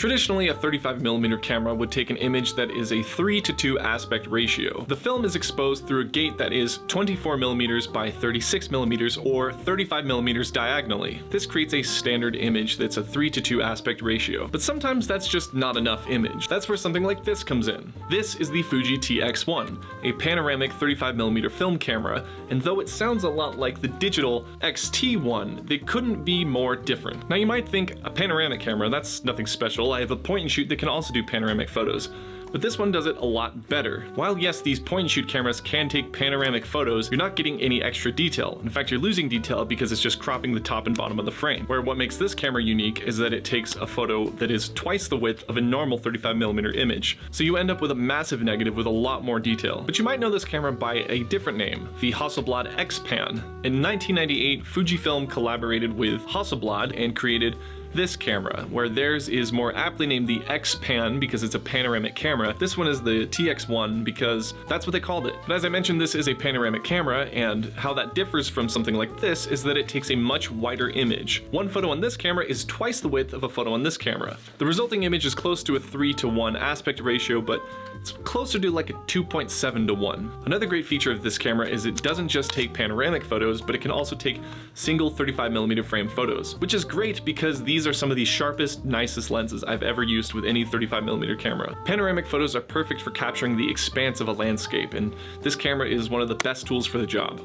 Traditionally, a 35mm camera would take an image that is a 3:2 aspect ratio. The film is exposed through a gate that is 24mm by 36mm or 35mm diagonally. This creates a standard image that's a 3:2 aspect ratio, but sometimes that's just not enough image. That's where something like this comes in. This is the Fuji TX1, a panoramic 35mm film camera, and though it sounds a lot like the digital XT1, they couldn't be more different. Now you might think, a panoramic camera, that's nothing special. I have a point and shoot that can also do panoramic photos. But this one does it a lot better. While yes, these point and shoot cameras can take panoramic photos, you're not getting any extra detail. In fact, you're losing detail because it's just cropping the top and bottom of the frame. Where what makes this camera unique is that it takes a photo that is twice the width of a normal 35mm image. So you end up with a massive negative with a lot more detail. But you might know this camera by a different name, the Hasselblad X-Pan. In 1998, Fujifilm collaborated with Hasselblad and created this camera, where theirs is more aptly named the X-Pan because it's a panoramic camera. This one is the TX1 because that's what they called it. But as I mentioned, this is a panoramic camera, and how that differs from something like this is that it takes a much wider image. One photo on this camera is twice the width of a photo on this camera. The resulting image is close to a 3:1 aspect ratio, but it's closer to like a 2.7:1. Another great feature of this camera is it doesn't just take panoramic photos, but it can also take single 35mm frame photos, which is great because these are some of the sharpest, nicest lenses I've ever used with any 35mm camera. Panoramic photos are perfect for capturing the expanse of a landscape, and this camera is one of the best tools for the job.